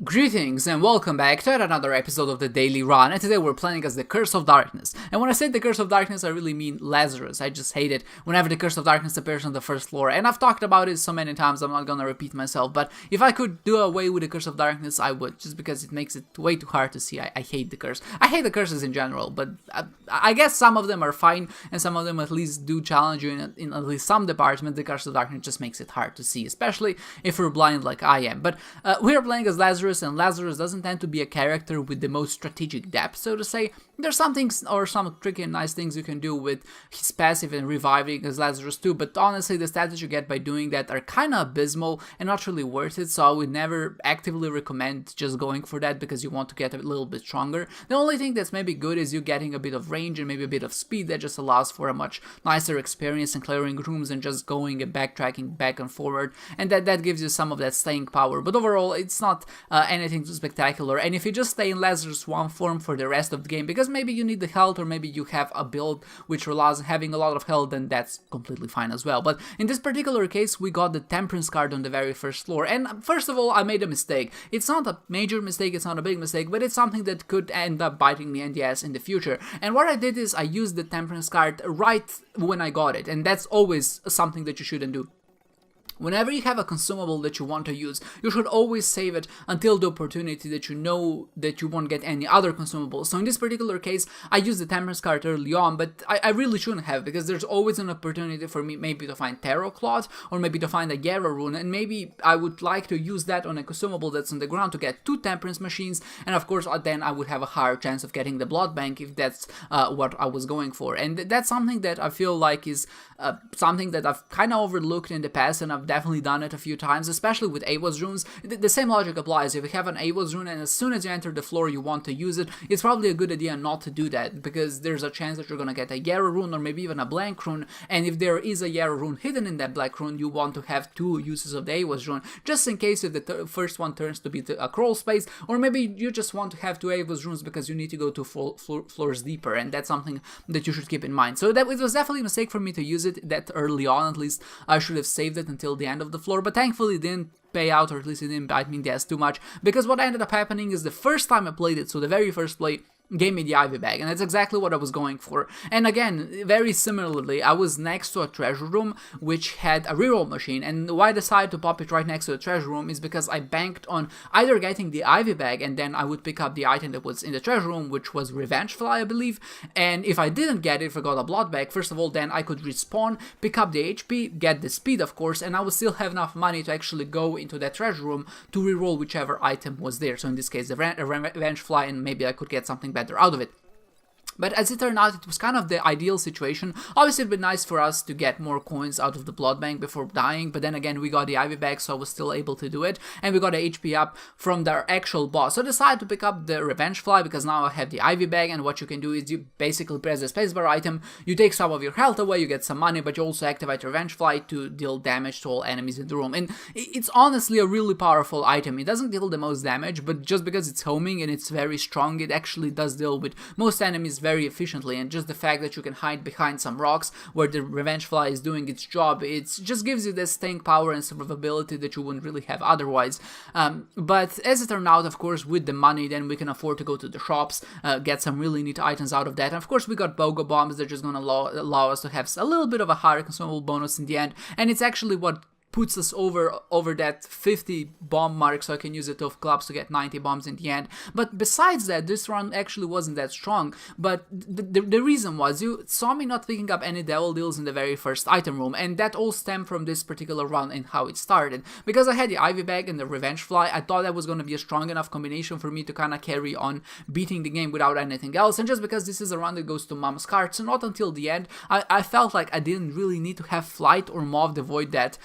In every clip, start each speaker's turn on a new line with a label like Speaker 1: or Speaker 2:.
Speaker 1: Greetings and welcome back to another episode of the Daily Run, and today we're playing as the Curse of Darkness. And when I say the Curse of Darkness, I really mean Lazarus. I just hate it whenever the Curse of Darkness appears on the first floor, and I've talked about it so many times I'm not gonna repeat myself, but if I could do away with the Curse of Darkness, I would, just because it makes it way too hard to see. I hate the curse. I hate the curses in general, but I guess some of them are fine, and some of them at least do challenge you in at least some department. The Curse of Darkness just makes it hard to see, especially if you're blind like I am. But we're playing as Lazarus, and Lazarus doesn't tend to be a character with the most strategic depth, so to say. There's some things, or some tricky and nice things you can do with his passive and reviving as Lazarus too, but honestly the stats you get by doing that are kinda abysmal and not really worth it, so I would never actively recommend just going for that because you want to get a little bit stronger. The only thing that's maybe good is you getting a bit of range and maybe a bit of speed that just allows for a much nicer experience in clearing rooms and just going and backtracking back and forward, and that gives you some of that staying power, but overall it's not anything too spectacular. And if you just stay in Lazarus 1 form for the rest of the game, because maybe you need the health or maybe you have a build which relies on having a lot of health, then that's completely fine as well. But in this particular case, we got the Temperance card on the very first floor, and first of all, I made a mistake. It's not a major mistake, it's not a big mistake, but it's something that could end up biting me in the ass in the future. And what I did is I used the Temperance card right when I got it, and that's always something that you shouldn't do. Whenever you have a consumable that you want to use, you should always save it until the opportunity that you know that you won't get any other consumables. So in this particular case, I used the Temperance card early on, but I really shouldn't have, because there's always an opportunity for me maybe to find Tarot Cloth, or maybe to find a Yarrow rune, and maybe I would like to use that on a consumable that's on the ground to get 2 Temperance machines, and of course then I would have a higher chance of getting the Blood Bank if that's what I was going for. And that's something that I feel like is something that I've kind of overlooked in the past, and I've definitely done it a few times, especially with AWAS runes. The same logic applies. If you have an AWAS rune and as soon as you enter the floor you want to use it, it's probably a good idea not to do that, because there's a chance that you're gonna get a Yarrow rune or maybe even a blank rune, and if there is a Yarrow rune hidden in that black rune, you want to have 2 uses of the AWAS rune, just in case if the first one turns to be a crawl space, or maybe you just want to have 2 AWAS runes because you need to go to floors deeper, and that's something that you should keep in mind. So that it was definitely a mistake for me to use it that early on. At least I should have saved it until the end of the floor, but thankfully it didn't pay out, or at least it didn't bite me in the ass too much, because what ended up happening is the first time I played it, so the very first play, gave me the Ivy Bag, and that's exactly what I was going for. And again, very similarly, I was next to a treasure room which had a reroll machine, and why I decided to pop it right next to the treasure room is because I banked on either getting the Ivy Bag and then I would pick up the item that was in the treasure room, which was Revenge Fly, I believe, and if I didn't get it, if I got a Blood Bag, first of all, then I could respawn, pick up the HP, get the speed of course, and I would still have enough money to actually go into that treasure room to reroll whichever item was there, so in this case the Revenge Fly, and maybe I could get something better out of it. But as it turned out, it was kind of the ideal situation. Obviously, it'd been nice for us to get more coins out of the Blood Bank before dying, but then again, we got the Ivy Bag, so I was still able to do it, and we got a HP up from the actual boss. So I decided to pick up the Revenge Fly, because now I have the Ivy Bag, and what you can do is you basically press the spacebar item, you take some of your health away, you get some money, but you also activate Revenge Fly to deal damage to all enemies in the room. And it's honestly a really powerful item. It doesn't deal the most damage, but just because it's homing and it's very strong, it actually does deal with most enemies very efficiently, and just the fact that you can hide behind some rocks where the Revenge Fly is doing its job, it just gives you this staying power and survivability that you wouldn't really have otherwise. But as it turned out, of course, with the money, then we can afford to go to the shops, get some really neat items out of that, and of course we got BOGO bombs that are just gonna allow us to have a little bit of a higher consumable bonus in the end, and it's actually what puts us over that 50 bomb mark, so I can use it of clubs to get 90 bombs in the end. But besides that, this run actually wasn't that strong, but the reason was, you saw me not picking up any devil deals in the very first item room, and that all stemmed from this particular run and how it started. Because I had the Ivy Bag and the Revenge Fly, I thought that was going to be a strong enough combination for me to kind of carry on beating the game without anything else, and just because this is a run that goes to Mom's card, so not until the end, I felt like I didn't really need to have Flight or Maw Devoid that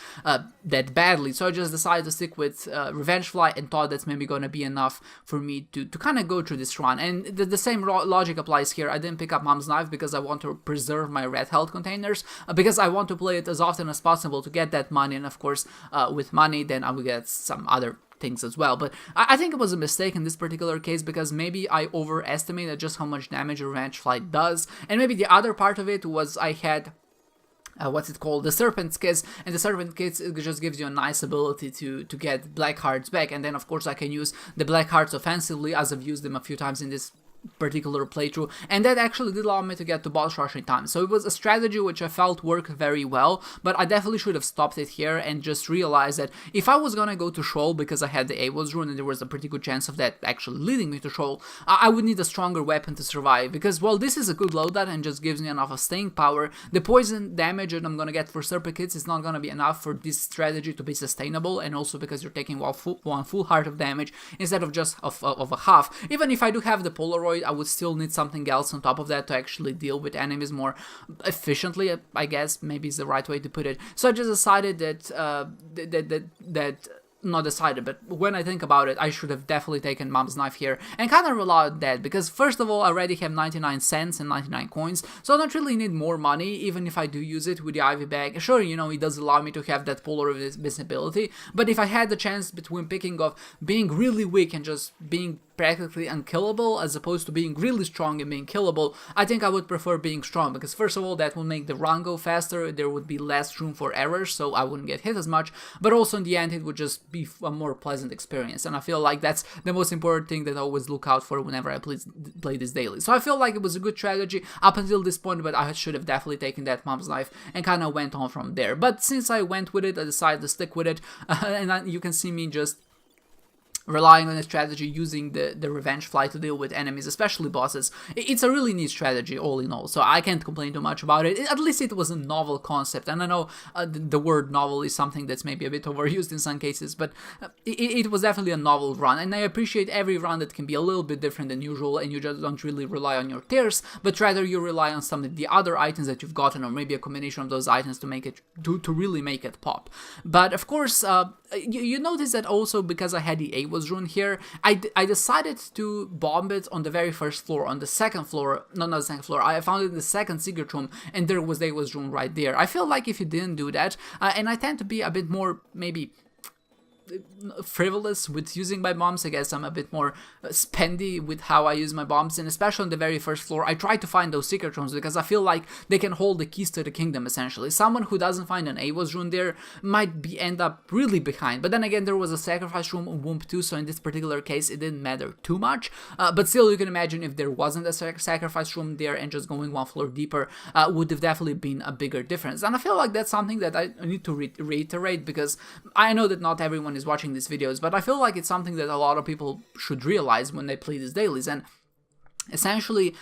Speaker 1: badly, so I just decided to stick with Revenge Fly and thought that's maybe gonna be enough for me to kind of go through this run. And the same logic applies here. I didn't pick up Mom's Knife because I want to preserve my red health containers, because I want to play it as often as possible to get that money, and of course with money then I will get some other things as well. But I think it was a mistake in this particular case, because maybe I overestimated just how much damage a Revenge Fly does, and maybe the other part of it was I had what's it called, the Serpent's Kiss, and the Serpent's Kiss, it just gives you a nice ability to get black hearts back, and then of course I can use the black hearts offensively, as I've used them a few times in this particular playthrough, and that actually did allow me to get to boss rush in time. So it was a strategy which I felt worked very well, but I definitely should have stopped it here and just realized that if I was gonna go to Shoal because I had the Avos rune and there was a pretty good chance of that actually leading me to Shoal, I would need a stronger weapon to survive, because while this is a good loadout and just gives me enough of staying power, the poison damage that I'm gonna get for Serpent Kids is not gonna be enough for this strategy to be sustainable, and also because you're taking one full heart of damage instead of just of a half. Even if I do have the Polaroid, I would still need something else on top of that to actually deal with enemies more efficiently, I guess, maybe is the right way to put it. So I just decided that not decided, but when I think about it, I should have definitely taken Mom's Knife here and kind of rely on that, because first of all, I already have 99 cents and 99 coins, so I don't really need more money, even if I do use it with the Ivy Bag. Sure, you know, it does allow me to have that polar visibility, but if I had the chance between picking of being really weak and just being practically unkillable as opposed to being really strong and being killable, I think I would prefer being strong, because first of all, that will make the run go faster, there would be less room for errors, so I wouldn't get hit as much, but also in the end it would just be a more pleasant experience, and I feel like that's the most important thing that I always look out for whenever I play this daily. So I feel like it was a good strategy up until this point, but I should have definitely taken that Mom's Knife and kind of went on from there. But since I went with it, I decided to stick with it, and you can see me just relying on a strategy using the revenge fly to deal with enemies, especially bosses. It's a really neat strategy all in all, so I can't complain too much about it. At least it was a novel concept, and I know the word novel is something that's maybe a bit overused in some cases, but it was definitely a novel run, and I appreciate every run that can be a little bit different than usual, and you just don't really rely on your tears, but rather you rely on some of the other items that you've gotten, or maybe a combination of those items to make it to really make it pop. But of course, you notice that also because I had the Avos rune here, I decided to bomb it on the very first floor, on the second floor, not the second floor, I found it in the second secret room, and there was the Avos rune right there. I feel like if you didn't do that, and I tend to be a bit more, maybe, frivolous with using my bombs. I guess I'm a bit more spendy with how I use my bombs, and especially on the very first floor, I try to find those secret rooms because I feel like they can hold the keys to the kingdom, essentially. Someone who doesn't find an Avos rune there might end up really behind, but then again, there was a sacrifice room on Womb 2, so in this particular case, it didn't matter too much, but still, you can imagine if there wasn't a sacrifice room there and just going one floor deeper would have definitely been a bigger difference, and I feel like that's something that I need to reiterate, because I know that not everyone is watching these videos, but I feel like it's something that a lot of people should realize when they play these dailies. And essentially,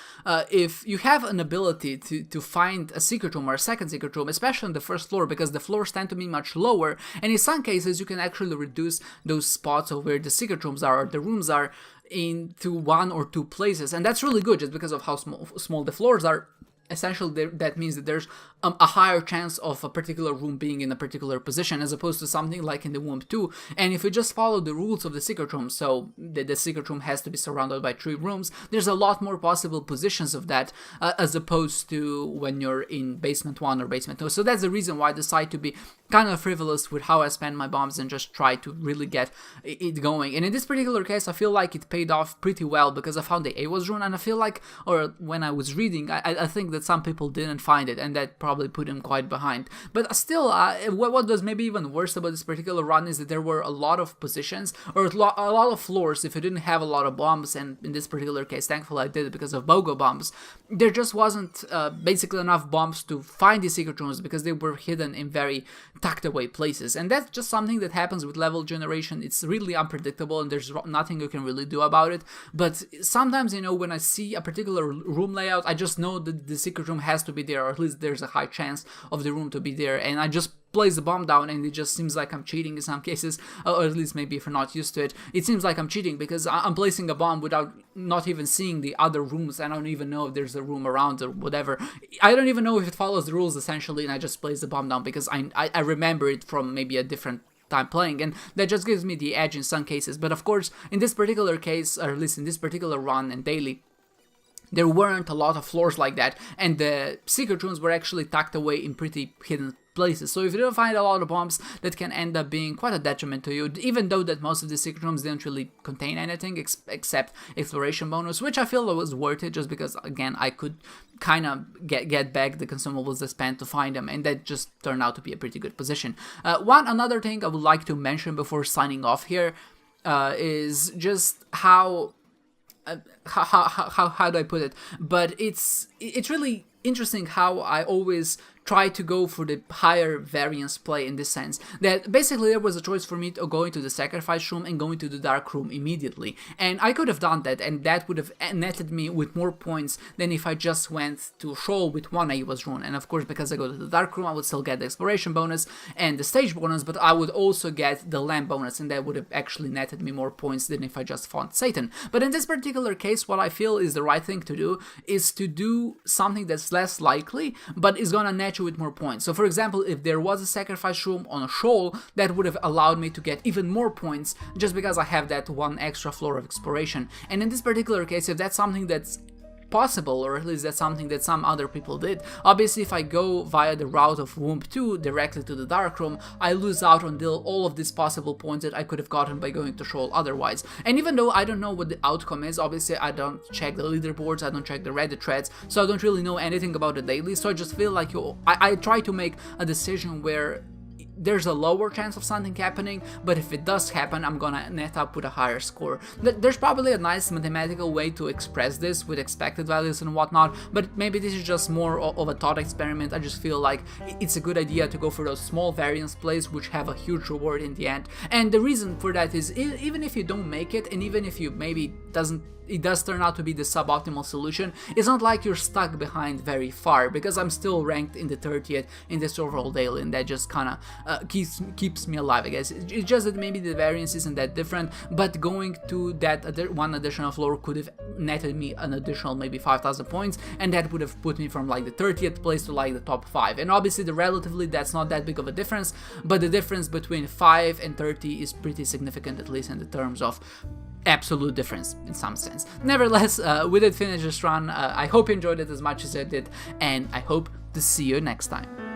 Speaker 1: if you have an ability to find a secret room or a second secret room, especially on the first floor, because the floors tend to be much lower, and in some cases you can actually reduce those spots of where the secret rooms are or the rooms are into one or two places, and that's really good just because of how small the floors are. Essentially, that means that there's a higher chance of a particular room being in a particular position, as opposed to something like in the Womb 2. And if we just follow the rules of the secret room, so the secret room has to be surrounded by 3 rooms, there's a lot more possible positions of that, as opposed to when you're in basement 1 or basement 2. So that's the reason why I decide to be kind of frivolous with how I spend my bombs and just try to really get it going. And in this particular case, I feel like it paid off pretty well, because I found the Avos rune, and I feel like, or when I was reading, I think that some people didn't find it, and that probably put them quite behind. But still, what was maybe even worse about this particular run is that there were a lot of positions, or a lot of floors, if you didn't have a lot of bombs, and in this particular case, thankfully I did it because of BOGO bombs, there just wasn't basically enough bombs to find the secret rooms, because they were hidden in very tucked away places, and that's just something that happens with level generation. It's really unpredictable, and there's nothing you can really do about it. But sometimes, you know, when I see a particular room layout, I just know that the secret room has to be there, or at least there's a high chance of the room to be there, and I just place the bomb down, and it just seems like I'm cheating in some cases, or at least maybe if you're not used to it, it seems like I'm cheating, because I'm placing a bomb without not even seeing the other rooms. I don't even know if there's a room around or whatever. I don't even know if it follows the rules, essentially, and I just place the bomb down because I remember it from maybe a different time playing, and that just gives me the edge in some cases. But of course, in this particular case, or at least in this particular run and daily, there weren't a lot of floors like that, and the secret rooms were actually tucked away in pretty hidden places. So if you don't find a lot of bombs, that can end up being quite a detriment to you, even though that most of the secret rooms didn't really contain anything except exploration bonus, which I feel was worth it just because, again, I could kind of get back the consumables I spent to find them, and that just turned out to be a pretty good position. Another thing I would like to mention before signing off here is just how do I put it? But it's really interesting how I always try to go for the higher variance play in this sense, that basically there was a choice for me to go into the sacrifice room and go into the dark room immediately, and I could have done that, and that would have netted me with more points than if I just went to Shoal with one AOS rune. And of course, because I go to the dark room, I would still get the exploration bonus and the stage bonus, but I would also get the lamp bonus, and that would have actually netted me more points than if I just fought Satan. But in this particular case, what I feel is the right thing to do is to do something that's less likely, but is gonna net you with more points. So for example, if there was a sacrifice room on a Shoal, that would have allowed me to get even more points just because I have that one extra floor of exploration. And in this particular case, if that's something that's possible, or at least that's something that some other people did, obviously if I go via the route of Womb 2 directly to the dark room, I lose out on all of these possible points that I could have gotten by going to Shoal otherwise. And even though I don't know what the outcome is, obviously I don't check the leaderboards, I don't check the Reddit threads, so I don't really know anything about the daily, so I just feel like I try to make a decision where there's a lower chance of something happening, but if it does happen, I'm gonna net up with a higher score. There's probably a nice mathematical way to express this with expected values and whatnot, but maybe this is just more of a thought experiment. I just feel like it's a good idea to go for those small variance plays which have a huge reward in the end. And the reason for that is, even if you don't make it, and even if you maybe it does turn out to be the suboptimal solution, it's not like you're stuck behind very far, because I'm still ranked in the 30th in this overall daily, and that just kind of keeps me alive, I guess. It's just that maybe the variance isn't that different, but going to that one additional floor could have netted me an additional maybe 5,000 points, and that would have put me from like the 30th place to like the top 5. And obviously relatively that's not that big of a difference, but the difference between 5 and 30 is pretty significant, at least in the terms of absolute difference in some sense. Nevertheless, we did finish this run. I hope you enjoyed it as much as I did, and I hope to see you next time.